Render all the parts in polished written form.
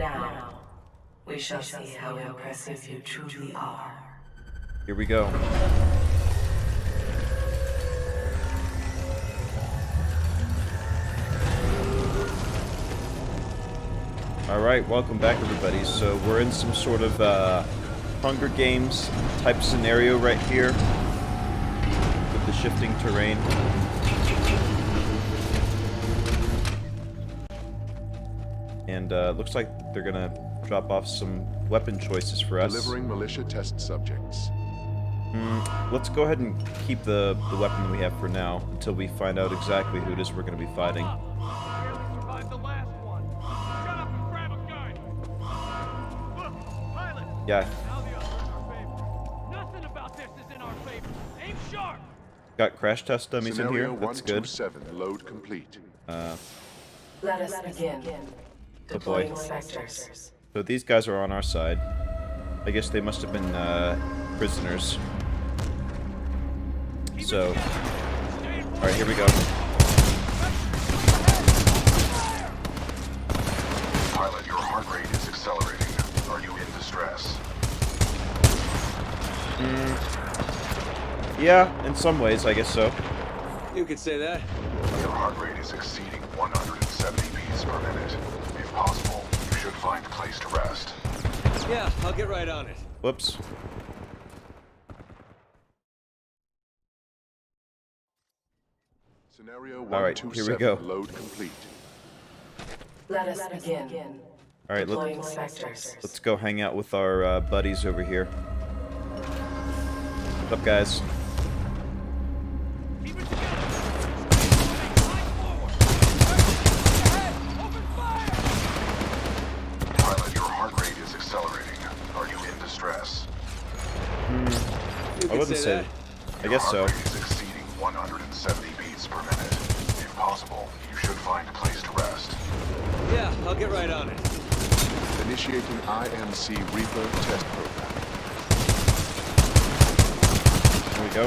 Now, we shall see how impressive you truly are. Here we go. Alright, welcome back everybody. So we're in some sort of Hunger Games type scenario right here with the shifting terrain. And looks like they're gonna drop off some weapon choices for us. Delivering militia test subjects. Let's go ahead and keep the weapon that we have for now until we find out exactly who it is we're gonna be fighting. Yeah. Nothing about this is in our favor. Aim sharp. Got crash test dummies in here. That's good. Load complete. Let us begin. Deploying specters. So these guys are on our side. I guess they must have been prisoners. So, all right, here we go. Pilot, your heart rate is accelerating. Are you in distress? Yeah, in some ways, I guess so. You could say that. Your heart rate is exceeding 170 beats per minute. If possible, you should find a place to rest. Yeah, I'll get right on it. Whoops. Scenario All right, here we go. Load complete. Let us begin. All right, Deploying specters. let's go hang out with our buddies over here. What's up, guys? Keep it together. Pilot, your heart rate is accelerating. Are you in distress? I wouldn't say. I guess so. Your heart rate is exceeding 170 beats per minute. If possible, you should find a place to rest. Yeah, I'll get right on it. Initiating IMC Reaper test program. Here we go.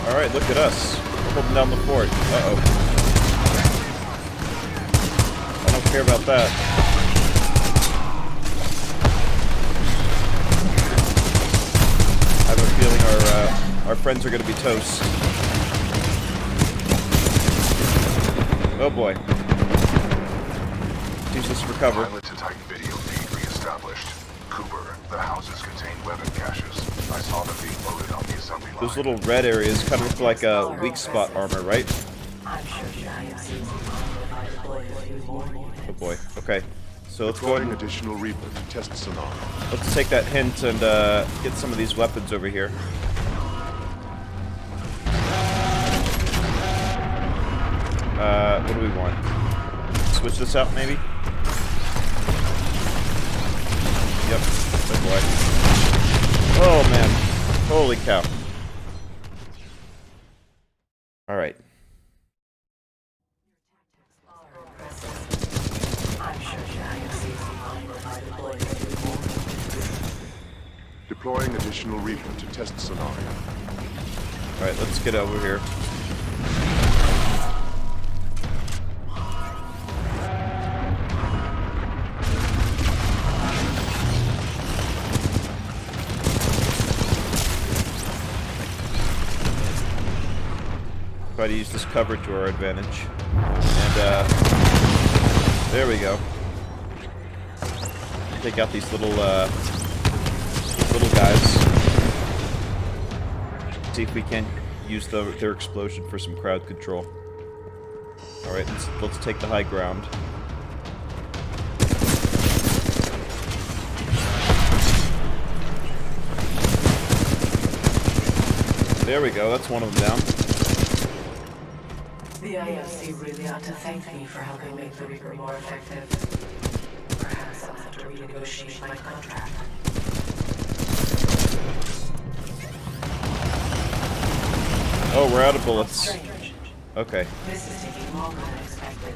All right, look at us. We're holding down the fort. Uh-oh. I don't care about that. I have a feeling our friends are going to be toast. Oh boy. Use this for cover. Pilot to Titan video feed reestablished. Cooper, the houses contain weapon caches. I saw them being loaded on the assembly line. Those little red areas kind of look like weak spot armor, right? I'm sure the IMC will deploy a few more units. Oh boy. Okay. So let's go ahead and Additional Reaper to test sonar. let's take that hint and get some of these weapons over here. What do we want? Switch this out, maybe? Yep. Oh boy. Oh man. Holy cow. Alright. I'm sure the IMC will deploy a few more units. Deploying additional Reaper to test sonar. Alright, let's get over here. Try to use this cover to our advantage. And, there we go. Take out these little guys. See if we can use their explosion for some crowd control. Alright, let's take the high ground. There we go, that's one of them down. The IFC really ought to thank me for helping make the Reaper more effective. Perhaps I'll have to renegotiate my contract. Oh, we're out of bullets. Strange. Okay. This is taking longer than expected.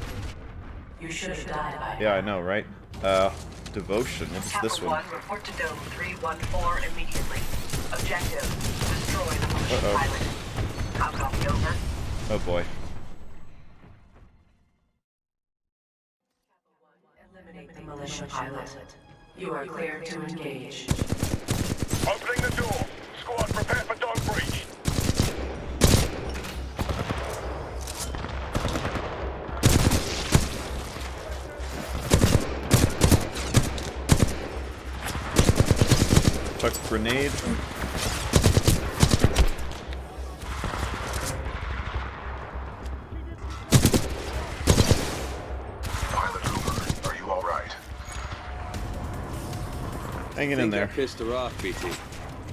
You should have died by now. Yeah, I know, right? Devotion. What is this one? Report to Dome 314 immediately. Objective: destroy the Martian pilot. How copy over? Oh boy. Eliminate the militia pilot. You are cleared to engage. Opening the door. Squad, prepare for dog breach. Chuck grenade. Pilot Hoover, are you all right? Hanging in there. I pissed her off, BT.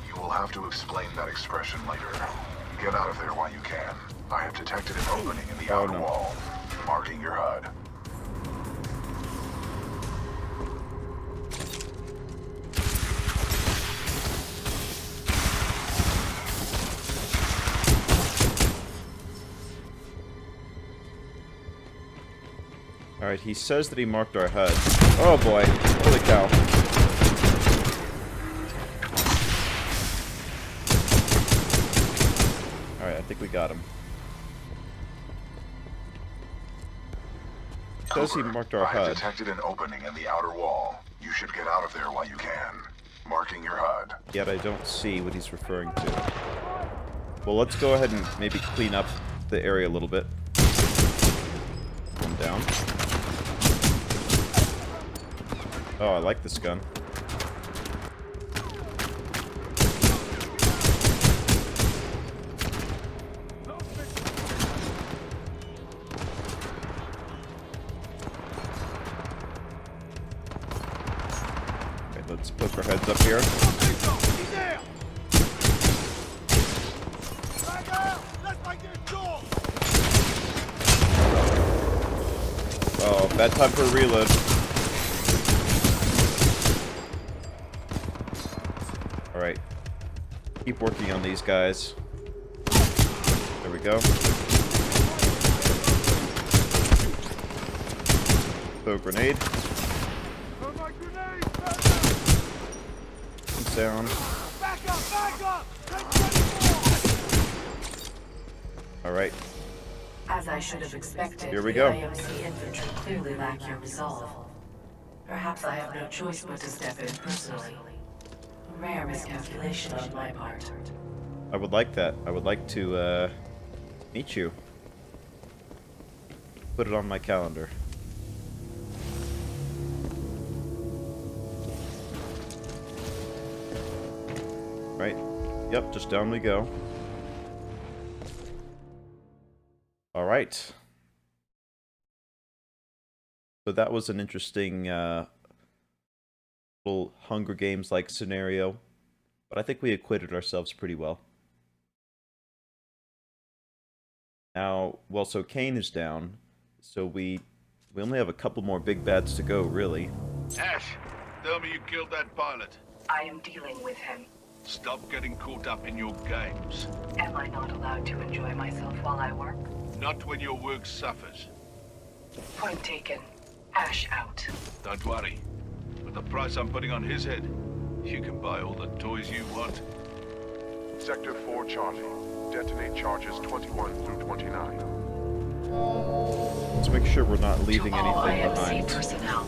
You will have to explain that expression later. Get out of there while you can. I have detected an opening in the outer wall, marking your HUD. Alright, he says that he marked our HUD. Oh boy. Holy cow. Alright, I think we got him. Says he marked our I have HUD. detected an opening in the outer wall. You should get out of there while you can. Marking your HUD. Yet I don't see what he's referring to. Well, let's go ahead and maybe clean up the area a little bit. One down. Oh, I like this gun. Okay, let's poke our heads up here. Oh, bad time for a reload. Alright. Keep working on these guys. There we go. Throw a grenade. Down. Alright. As I should have expected, Here we the go. IMC infantry clearly lack your resolve. Perhaps I have no choice but to step in personally. A rare miscalculation on my part. I would like that. I would like to, meet you. Put it on my calendar. Right. Yep, just down we go. Alright. So that was an interesting, little Hunger Games-like scenario. But I think we acquitted ourselves pretty well. Now, well, so Kane is down. So we only have a couple more big bads to go, really. Ash, tell me you killed that pilot. I am dealing with him. Stop getting caught up in your games. Am I not allowed to enjoy myself while I work? Not when your work suffers. Point taken. Ash out. Don't worry. With the price I'm putting on his head, you can buy all the toys you want. Sector 4 charging. Detonate charges 21 through 29. Let's make sure we're not leaving To all anything IMC behind. personnel,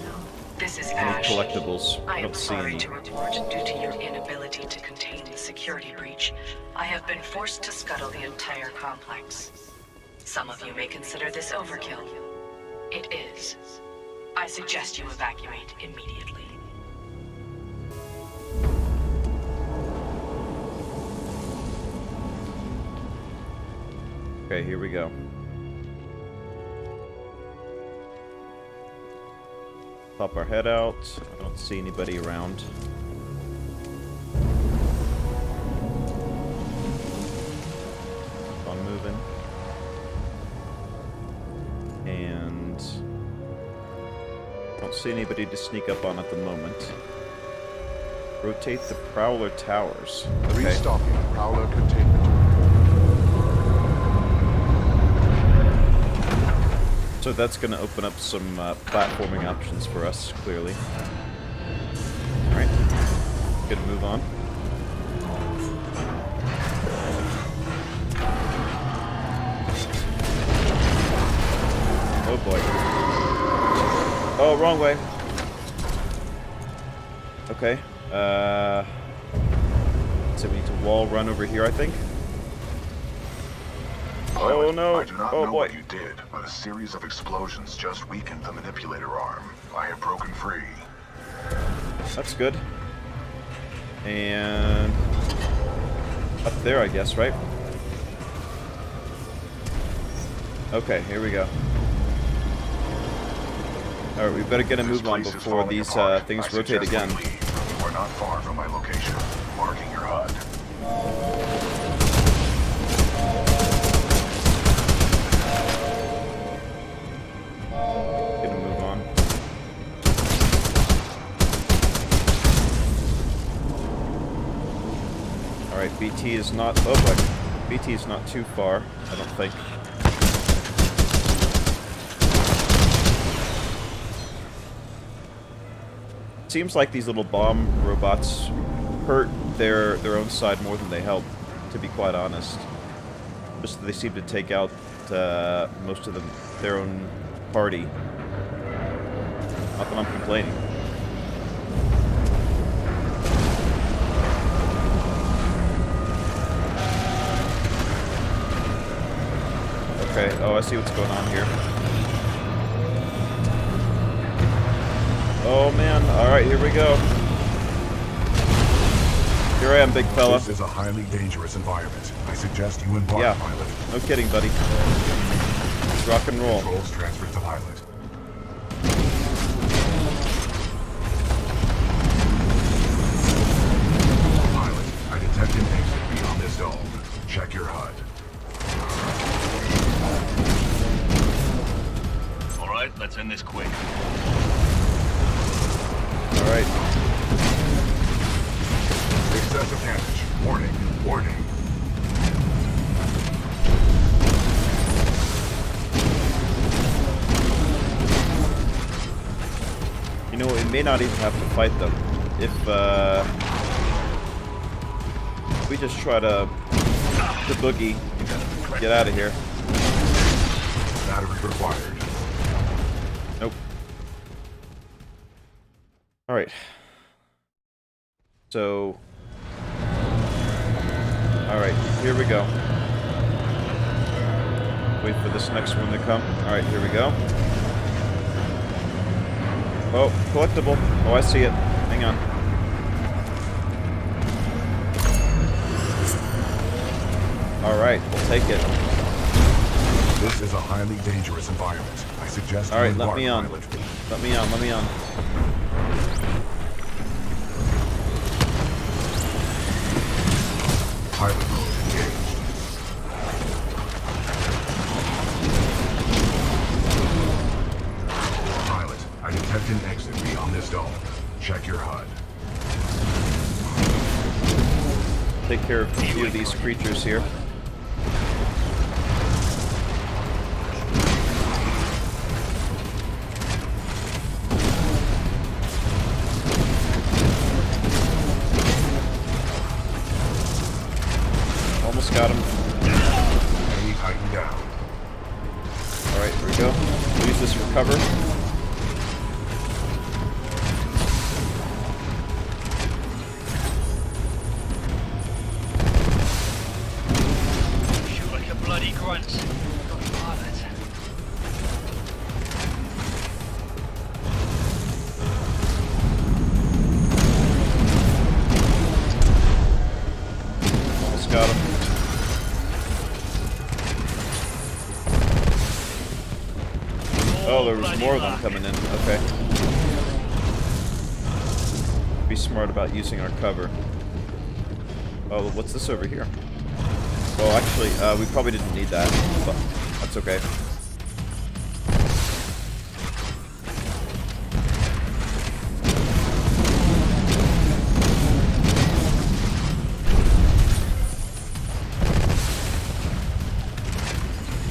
this is Any Ash. collectibles. I I am don't see sorry any. to report, due to your inability to contain the security breach, I have been forced to scuttle the entire complex. Some of you may consider this overkill. It is. I suggest you evacuate immediately. Okay, here we go. Pop our head out. I don't see anybody around. Keep on moving. And don't see anybody to sneak up on at the moment. Rotate the Prowler towers. Okay. Restocking Prowler containment. So that's going to open up some platforming options for us, clearly. Alright. Gonna move on. Oh, wrong way. Okay. So we need to wall run over here, I think. Pilot, Oh no! I do not Oh know boy! what you did, but a series of explosions just weakened the manipulator arm. I have broken free. That's good. And up there, I guess, right? Okay, here we go. All right, we better get a move on before these things rotate again. We're not far from my location. Marking your HUD. Get a move on. All right, BT is not. Oh boy, BT is not too far, I don't think. Seems like these little bomb robots hurt their own side more than they help, to be quite honest. Just that they seem to take out most of their own party. Not that I'm complaining. Okay, oh, I see what's going on here. Oh man, alright, here we go. Here I am, big fella. This is a highly dangerous environment. I suggest you embark, Yeah, pilot. no kidding, buddy. Let's rock and roll. Controls transferred to pilot. Pilot, I detect an exit beyond this dome. Check your HUD. All right, let's end this quick. Alright. Excessive damage. Warning. Warning. You know, we may not even have to fight them. If we just try to boogie, get out of here. Battery required. Nope. Alright. So... Alright, here we go. Wait for this next one to come. Alright, here we go. Oh, collectible. Oh, I see it. Hang on. Alright, we'll take it. This is a highly dangerous environment. I suggest you Alright, let embark, me on. pilot. Let me on, let me on. Pilot mode engaged. Pilot, I detect an exit beyond this dome. Check your HUD. Take care of a few of these creatures here. Almost got him. Enemy Titan down. Alright, here we go. Use this for cover. Shoot like a bloody grunt. Got the pilot. Almost got him. Oh, there was more of them coming in. Okay. Be smart about using our cover. Oh, what's this over here? Well, actually, we probably didn't need that, but that's okay.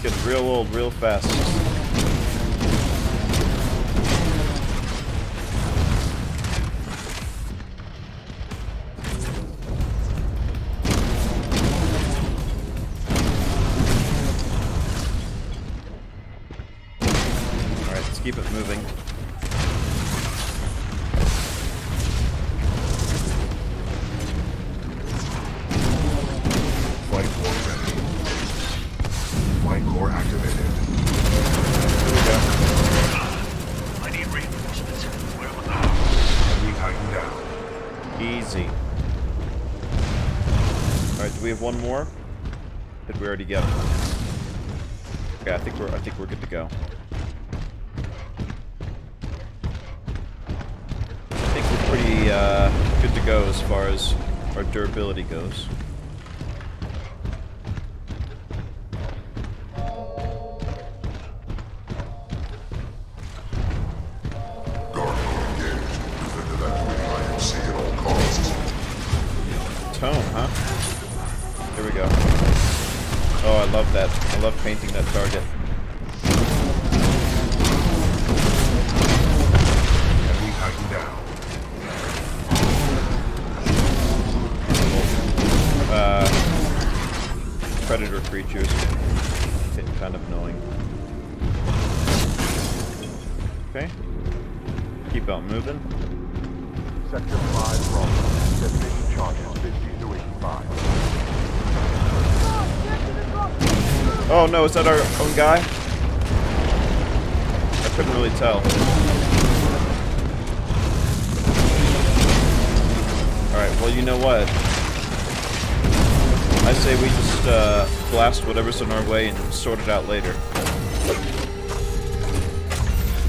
Getting real old real fast. Alright, let's keep it moving. Flight core activated. Here we go. I need reinforcements. Where am I? Enemy Titan down. Easy. Alright, do we have one more? Did we already get him? Okay, I think we're good to go. I think we're pretty good to go as far as our durability goes. Tone, huh? Here we go. Oh, I love that. I love painting that target. Enemy Titan down. Predator creatures. Getting kind of annoying. Okay. Keep on moving. Sector 5 wrong. Detonation charges 50 to 85. Oh no, is that our own guy? I couldn't really tell. Alright, well you know what? I say we just blast whatever's in our way and sort it out later.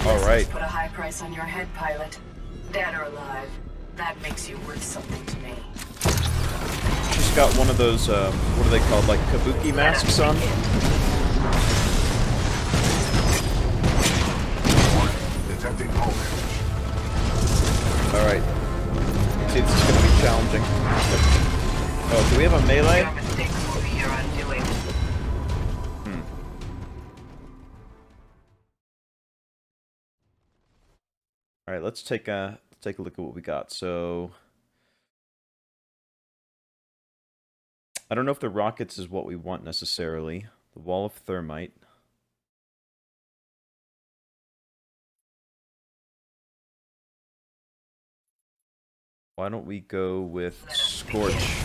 Alright. Put a high price on your head, pilot. Dead or alive. That makes you worth something to me. She's got one of those, what are they called, like kabuki masks on? Detecting hull damage. Alright. See, this is gonna be challenging. Oh, do we have a melee? Your mistakes will be your undoing. Alright, let's take a look at what we got. So I don't know if the rockets is what we want necessarily. The wall of thermite. Why don't we go with Scorch?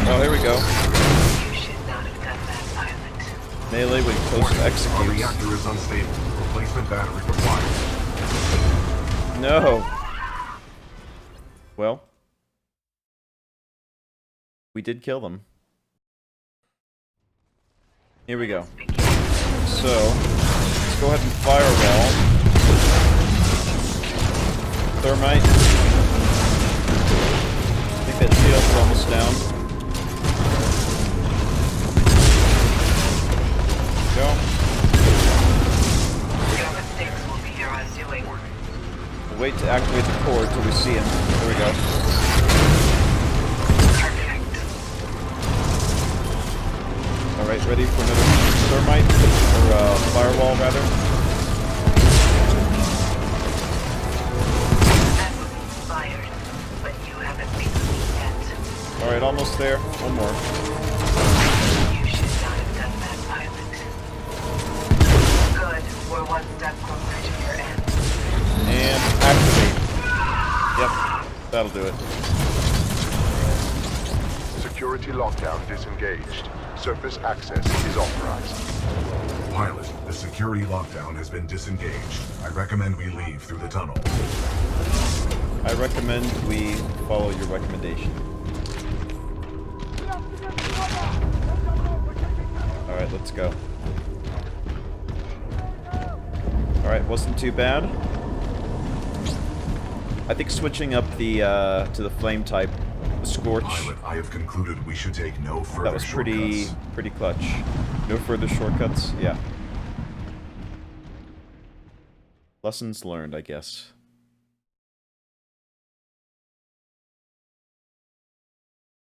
Oh, here we go. You should not have done that, pilot. Melee with close to Our execute. reactor is unstable. Replacement battery required. No. Well, we did kill them. Here we go. So, let's go ahead and firewall. Thermite. I think that shield's almost down. Go. Your mistakes will be your undoing. We'll wait to activate the core until we see him. There we go. Perfect. Alright, ready for another thermite? Or firewall, rather? That was inspired, but you haven't beaten me yet. Alright, almost there. One more. You should not have done that, pilot. Good. We're one step closer to your end. And activate. Yep, that'll do it. Security lockdown disengaged. Surface access is authorized. Pilot, the security lockdown has been disengaged. I recommend we leave through the tunnel. I recommend we follow your recommendation. Alright, let's go. Alright, wasn't too bad. I think switching up the to the flame type, the Scorch, Pilot, I have concluded we should take no further that was pretty clutch. No further shortcuts? Yeah. Lessons learned, I guess.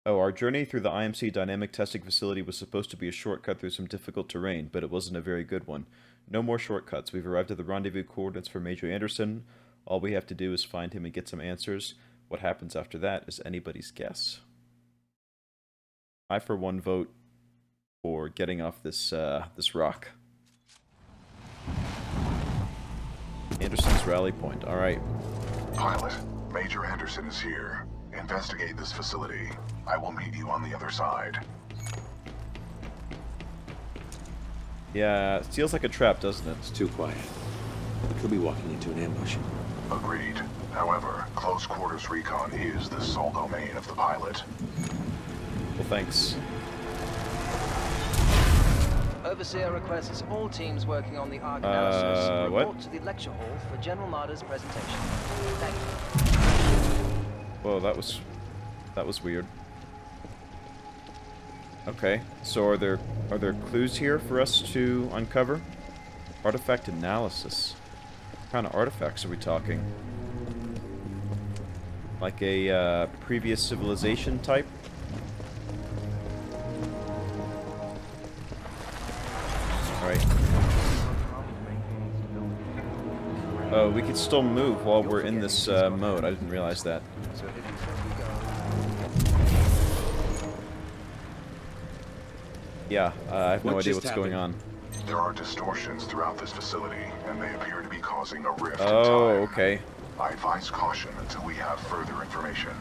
Oh, our journey through the IMC dynamic testing facility was supposed to be a shortcut through some difficult terrain, but it wasn't a very good one. No more shortcuts. We've arrived at the rendezvous coordinates for Major Anderson. All we have to do is find him and get some answers. what happens after that is anybody's guess. I, for one, vote for getting off this this rock. Anderson's rally point. All right. Pilot, Major Anderson is here. Investigate this facility. I will meet you on the other side. Yeah, it feels like a trap, doesn't it? It's too quiet. We could be walking into an ambush. Agreed. However, close quarters recon is the sole domain of the pilot. Well, thanks. Overseer requests all teams working on the ARC analysis report what? to the lecture hall for General Marder's presentation. Thank you. Whoa, that was weird. Okay, so are there clues here for us to uncover? Artifact analysis. What kind of artifacts are we talking? Like a previous civilization type? Alright. Oh, we could still move while we're in this mode. I didn't realize that. Yeah, I have no idea what's going on. There are distortions throughout this facility, and they appear to be causing a rift in Oh, time. okay. I advise caution until we have further information.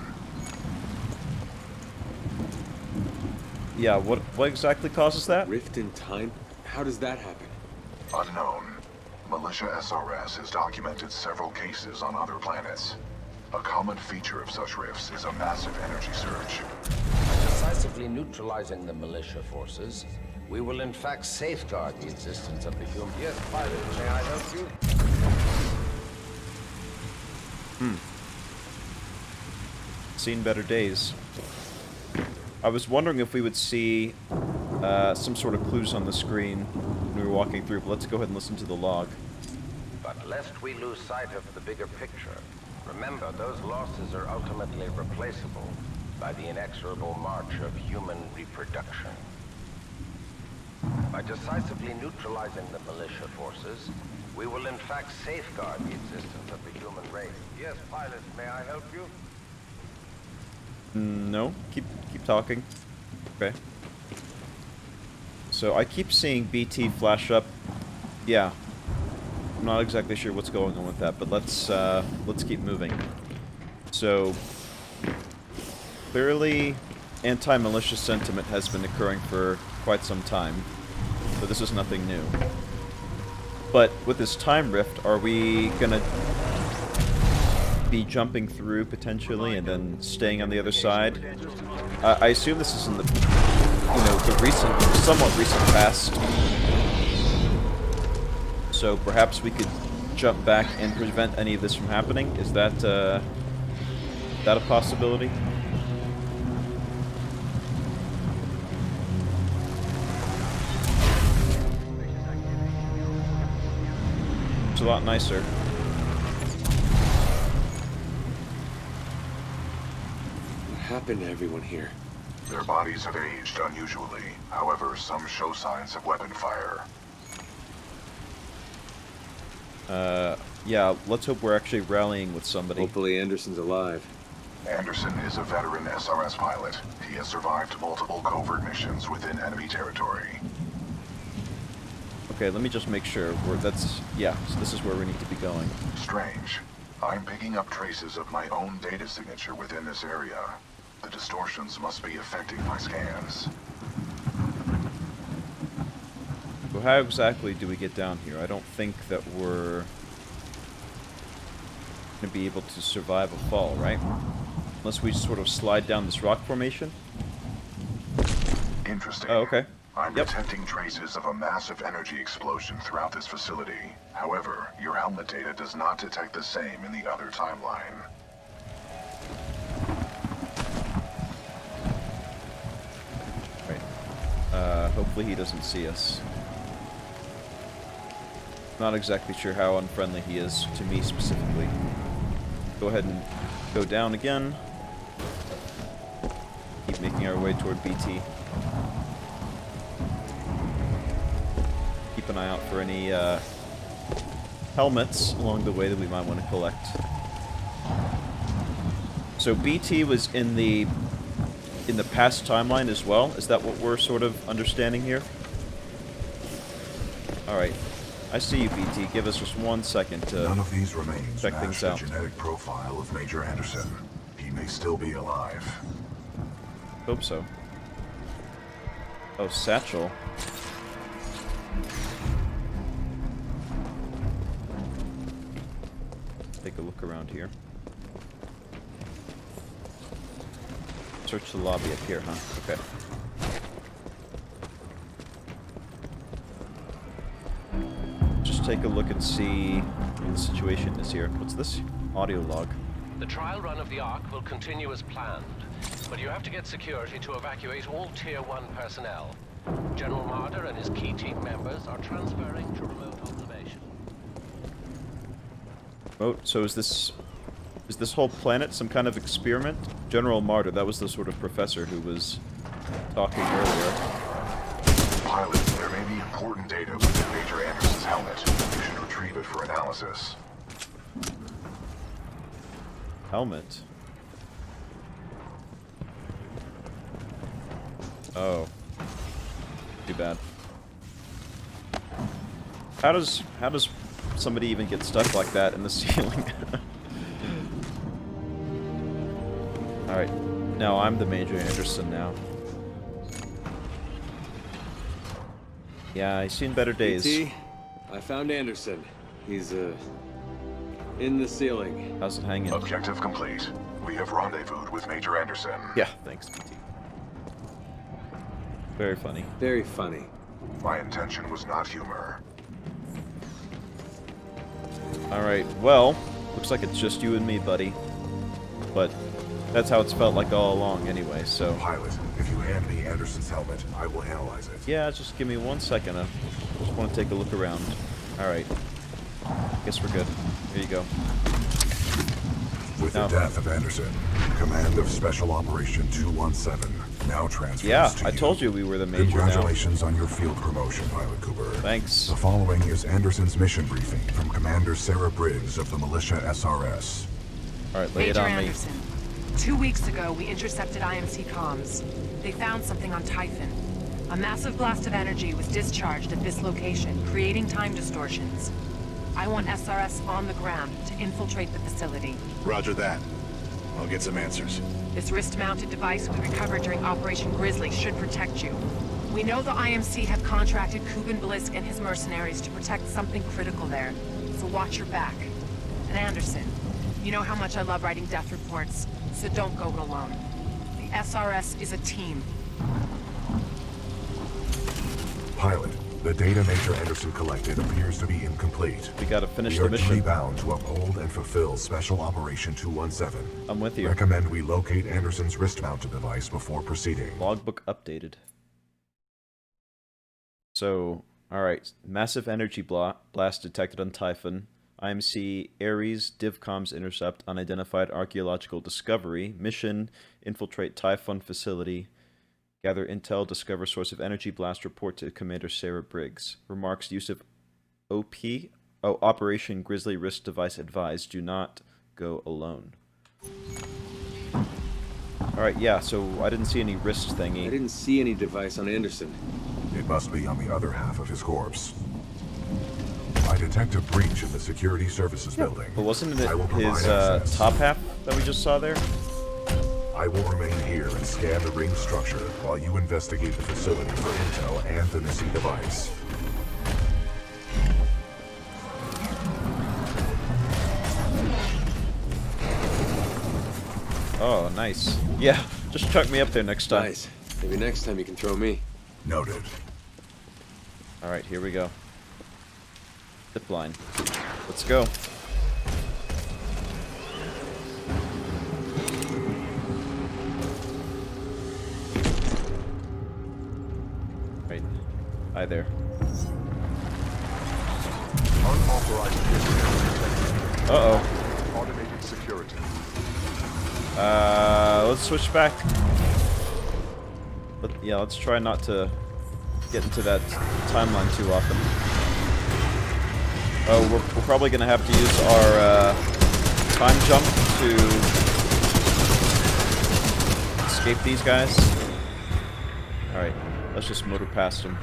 Yeah, what exactly causes that? Rift in time? How does that happen? Unknown. Militia SRS has documented several cases on other planets. A common feature of such rifts is a massive energy surge. Decisively neutralizing the militia forces, we will in fact safeguard the existence of the human... Yes, pilot, may I help you? Seen better days. I was wondering if we would see some sort of clues on the screen when we were walking through, but let's go ahead and listen to the log. But lest we lose sight of the bigger picture, remember those losses are ultimately replaceable by the inexorable march of human reproduction. By decisively neutralizing the militia forces, we will in fact safeguard the existence of the human race. Yes, pilot, may I help you? No, keep talking. Okay. So I keep seeing BT flash up. Yeah. I'm not exactly sure what's going on with that, but let's keep moving. So clearly anti-militia sentiment has been occurring for quite some time. So this is nothing new. But with this time rift, are we gonna be jumping through potentially and then staying on the other side? I assume this is in the, the somewhat recent past. So perhaps we could jump back and prevent any of this from happening. Is that a possibility? It's a lot nicer. What happened to everyone here? Their bodies have aged unusually. However, some show signs of weapon fire. Yeah, let's hope we're actually rallying with somebody. Hopefully Anderson's alive. Anderson is a veteran SRS pilot. He has survived multiple covert missions within enemy territory. Okay, let me just make sure. So this is where we need to be going. Strange. I'm picking up traces of my own data signature within this area. The distortions must be affecting my scans. So how exactly do we get down here? I don't think that we're going to be able to survive a fall, right? Unless we sort of slide down this rock formation. Interesting. Oh, okay. I'm detecting traces of a massive energy explosion throughout this facility. However, your helmet data does not detect the same in the other timeline. Right. Hopefully he doesn't see us. Not exactly sure how unfriendly he is to me specifically. Go ahead and go down again. Keep making our way toward BT. Keep an eye out for any helmets along the way that we might want to collect. So BT was in the past timeline as well? Is that what we're sort of understanding here? Alright. I see you, BT. Give us just 1 second to None of these remains check match things the out. genetic profile of Major Anderson. He may still be alive. Hope so. Oh, satchel. Take a look around here. Search the lobby up here, huh? Okay. Just take a look and see what the situation is here. What's this? Audio log. The trial run of the Ark will continue as planned, but you have to get security to evacuate all Tier 1 personnel. General Marder and his key team members are transferring to remote observation. Oh, so is this whole planet some kind of experiment? General Marder, that was the sort of professor who was talking earlier. Pilot, there may be important data within Major Anderson's helmet. You should retrieve it for analysis. Helmet. Oh. Too bad. How does somebody even get stuck like that in the ceiling? Alright. No, I'm the Major Anderson now. Yeah, I've seen better days. BT, I found Anderson. He's, in the ceiling. How's it hanging? Objective complete. We have rendezvoused with Major Anderson. Yeah, thanks, BT. Very funny. Very funny. My intention was not humor. Alright, well, looks like it's just you and me, buddy. But that's how it's felt like all along anyway, so... Pilot, if you hand me Anderson's helmet, I will analyze it. Yeah, just give me 1 second. I just want to take a look around. Alright. Guess we're good. Here you go. With the death of Anderson, command of Special Operation 217 now transfers to I you. told you we were the Major now. Congratulations on your field promotion, Pilot Cooper. Thanks. The following is Anderson's mission briefing from Commander Sarah Briggs of the Militia SRS. Alright, lay it Major on me. Anderson, 2 weeks ago, we intercepted IMC comms. They found something on Typhon. A massive blast of energy was discharged at this location, creating time distortions. I want SRS on the ground to infiltrate the facility. Roger that. I'll get some answers. This wrist-mounted device we recovered during Operation Grizzly should protect you. We know the IMC have contracted Kuban Blisk and his mercenaries to protect something critical there, so watch your back. And Anderson, you know how much I love writing death reports, so don't go it alone. The SRS is a team. Pilot, the data Major Anderson collected appears to be incomplete. We gotta finish We the are duty mission. bound to uphold and fulfill Special Operation 217. I'm with you. Recommend we locate Anderson's wrist-mounted device before proceeding. Logbook updated. So, alright. Massive energy blast detected on Typhon. IMC Ares DivComs intercept unidentified archaeological discovery. Mission: infiltrate Typhon facility. Gather intel, discover source of energy blast, report to Commander Sarah Briggs. Remarks: use of Operation Grizzly Wrist Device advised. Do not go alone. Alright, yeah, so I didn't see any wrist thingy. I didn't see any device on Anderson. It must be on the other half of his corpse. I detect a breach in the security services building. But wasn't it I will provide his access. top half that we just saw there? I will remain here and scan the ring structure while you investigate the facility for intel and the missing device. Oh, nice. Yeah, just chuck me up there next time. Nice. Maybe next time you can throw me. Noted. Alright, here we go. Zip line. Let's go. Right. Hi there. Unauthorized vehicle. Uh-oh. Automated security. Let's switch back. Yeah, let's try not to get into that timeline too often. Oh, we're probably gonna have to use our time jump to escape these guys? Alright, let's just motor past them.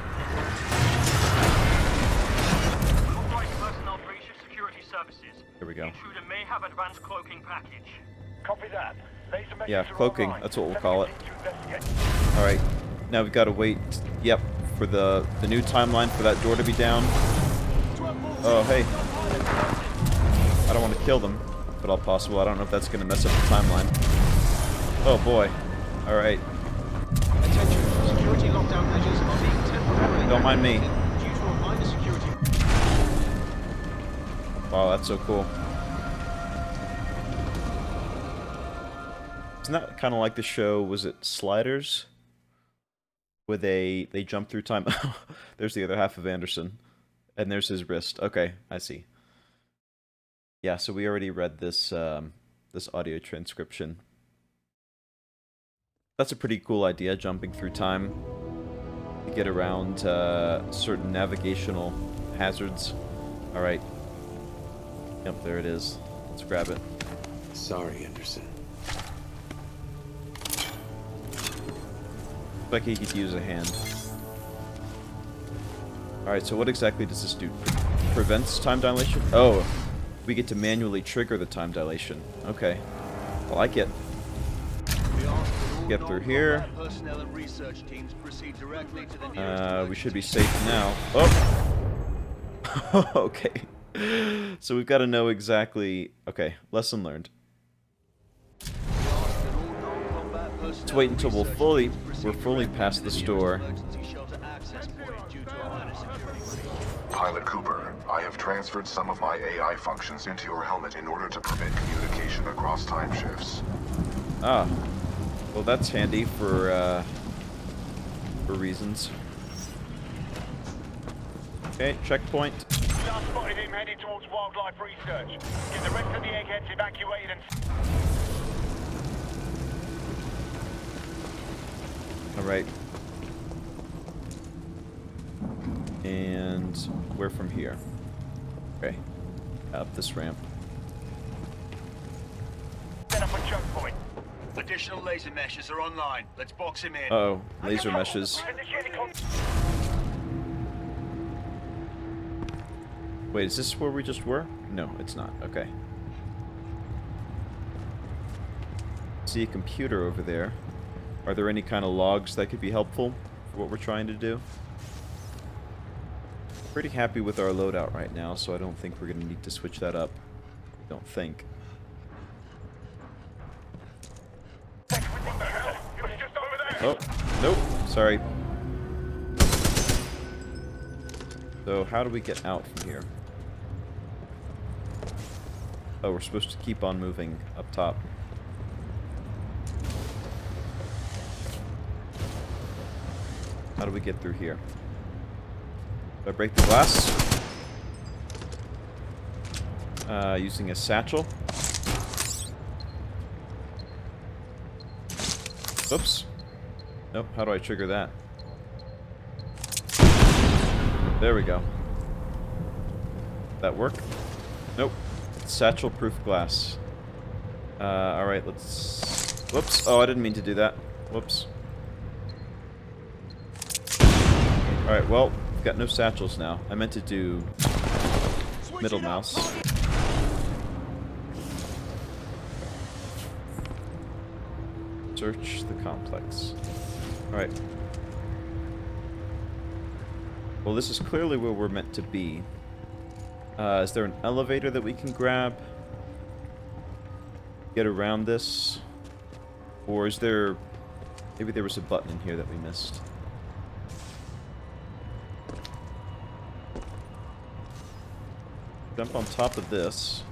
Personnel breach of security services. Here we go. Intruder may have advanced cloaking package. Copy that. Laser messages Yeah, are cloaking, online. that's what we'll Send call a it. team to investigate. Alright, now we've got to wait, yep, for the new timeline for that door to be down. Oh, hey. I don't want to kill them, if at all possible. I don't know if that's going to mess up the timeline. Oh boy. Alright. Attention, security lockdown measures are being temporarily Don't mind me. due to a minor security. Wow, that's so cool. Isn't that kind of like the show, was it Sliders? Where they jump through time. There's the other half of Anderson. And there's his wrist. Okay, I see. Yeah, so we already read this this audio transcription. That's a pretty cool idea, jumping through time to get around certain navigational hazards. Alright. Yep, there it is. Let's grab it. Sorry, Anderson. Looks like he could use a hand. Alright, so what exactly does this do? Prevents time dilation? Oh, we get to manually trigger the time dilation. Okay. I like it. Get through here. We should be safe now. Oh! Okay. So we've got to know exactly... Okay, lesson learned. Let's wait until we're fully past this door. Pilot Cooper, I have transferred some of my AI functions into your helmet in order to permit communication across time shifts. Ah. Well, that's handy for reasons. Okay, checkpoint. Just spotted him heading towards wildlife research. Get the rest of the eggheads evacuated and... Alright. And where from here? Okay. Up this ramp. set up a choke point. Additional laser meshes are online. Let's box him in. Uh-oh. Laser meshes. Wait, is this where we just were? No, it's not. Okay. See a computer over there. Are there any kind of logs that could be helpful for what we're trying to do? Pretty happy with our loadout right now, so I don't think we're going to need to switch that up. Don't think. Oh, nope. Sorry. So, how do we get out from here? Oh, we're supposed to keep on moving up top. How do we get through here? Do I break the glass? Using a satchel. Oops. Nope, how do I trigger that? There we go. That work? Nope. Satchel-proof glass. Alright, let's... Whoops. Oh, I didn't mean to do that. Whoops. Alright, well, we've got no satchels now. I meant to do middle mouse. Search the complex. Alright. Well, this is clearly where we're meant to be. Is there an elevator that we can grab? Get around this? Or is there... Maybe there was a button in here that we missed. Jump on top of this.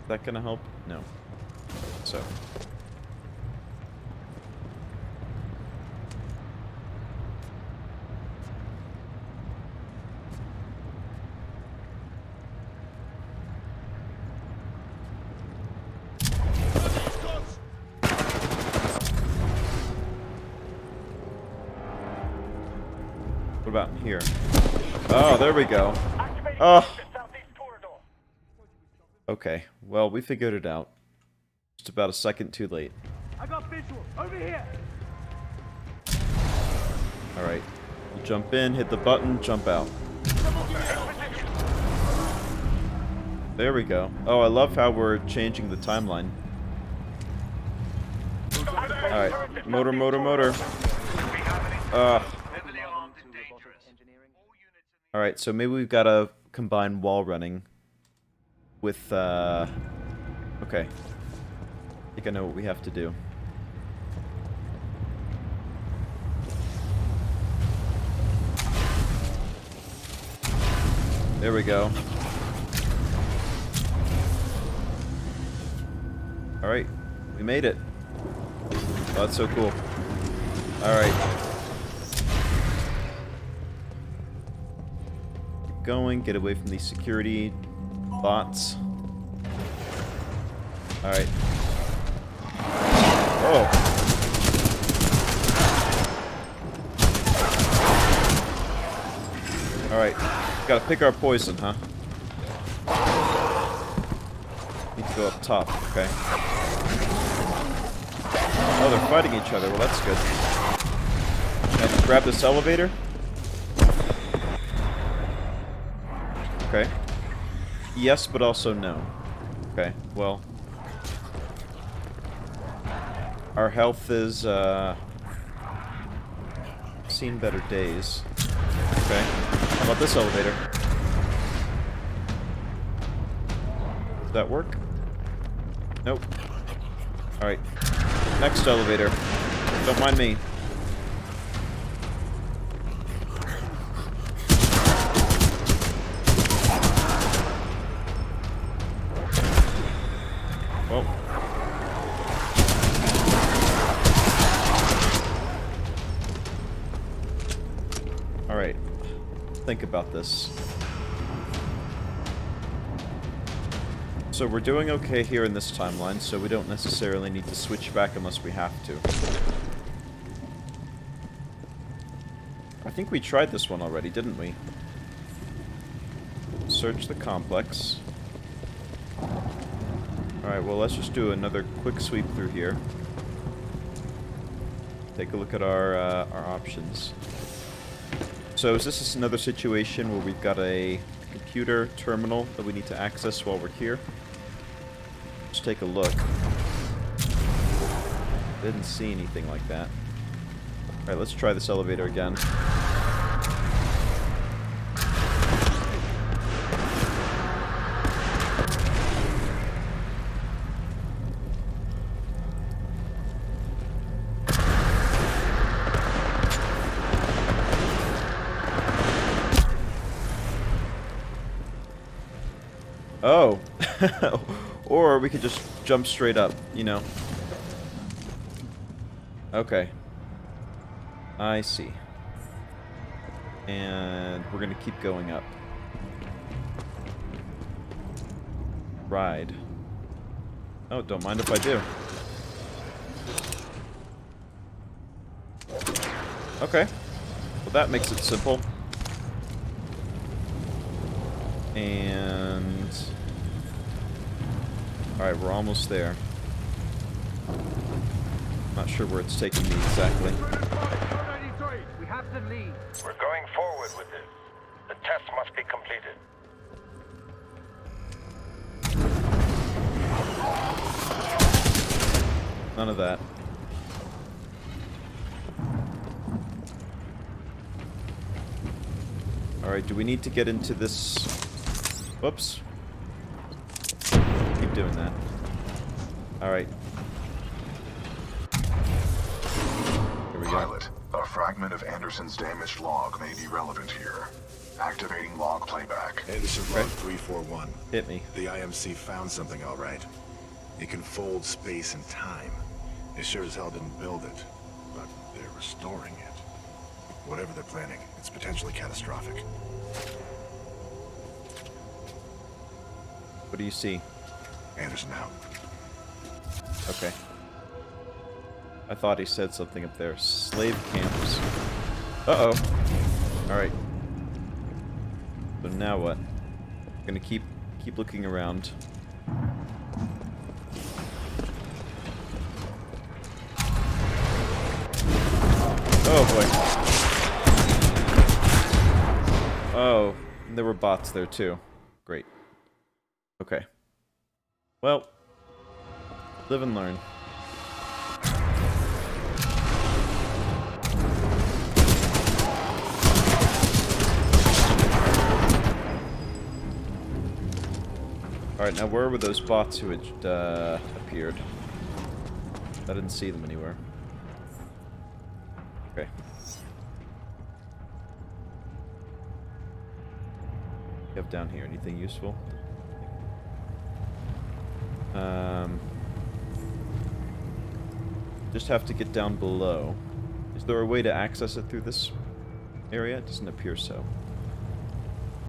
Is that gonna help? No. So. What about in here? Oh, there we go. Oh. Okay, well, we figured it out. Just about a second too late. I got visual. Over here. Alright. We'll jump in, hit the button, jump out. There we go. Oh, I love how we're changing the timeline. Alright. Motor, motor, motor. Alright, so maybe we've got to combine wall running with, okay. I think I know what we have to do. There we go. Alright, we made it. Oh, that's so cool. Alright. Keep going, get away from these security bots. Alright. Oh! Alright. Gotta pick our poison, huh? Need to go up top, okay. Oh, they're fighting each other. Well, that's good. Can I just grab this elevator? Okay. Yes, but also no. Okay, well. Our health is, seen better days. Okay. How about this elevator? Does that work? Nope. Alright. Next elevator. Don't mind me. Well. Alright. Think about this. So we're doing okay here in this timeline, so we don't necessarily need to switch back unless we have to. I think we tried this one already, didn't we? Search the complex. Alright, well let's just do another quick sweep through here. Take a look at our options. So is this another situation where we've got a computer terminal that we need to access while we're here? Let's take a look. Didn't see anything like that. Alright, let's try this elevator again. Oh. Or we could just jump straight up, you know. Okay. I see. And we're gonna keep going up. Ride. Oh, don't mind if I do. Okay. Well, that makes it simple. And... Alright, we're almost there. Not sure where it's taking me exactly. We have the lead. We're going forward with it. The test must be completed. None of that. Alright, do we need to get into this... Whoops. Keep doing that. Alright. Here we go. Pilot, a fragment of Anderson's damaged log may be relevant here. Activating log playback. Anderson log 341. Hit me. The IMC found something all right. It can fold space and time. They sure as hell didn't build it, but they're restoring it. Whatever they're planning, it's potentially catastrophic. What do you see? Anderson out. Okay. I thought he said something up there. Slave camps. Uh-oh. Alright. So now what? Gonna keep looking around. Oh boy. Oh, and there were bots there too. Great. Okay. Well, live and learn. Alright, now where were those bots who had appeared? I didn't see them anywhere. Okay. You have down here anything useful? Just have to get down below. Is there a way to access it through this area? It doesn't appear so.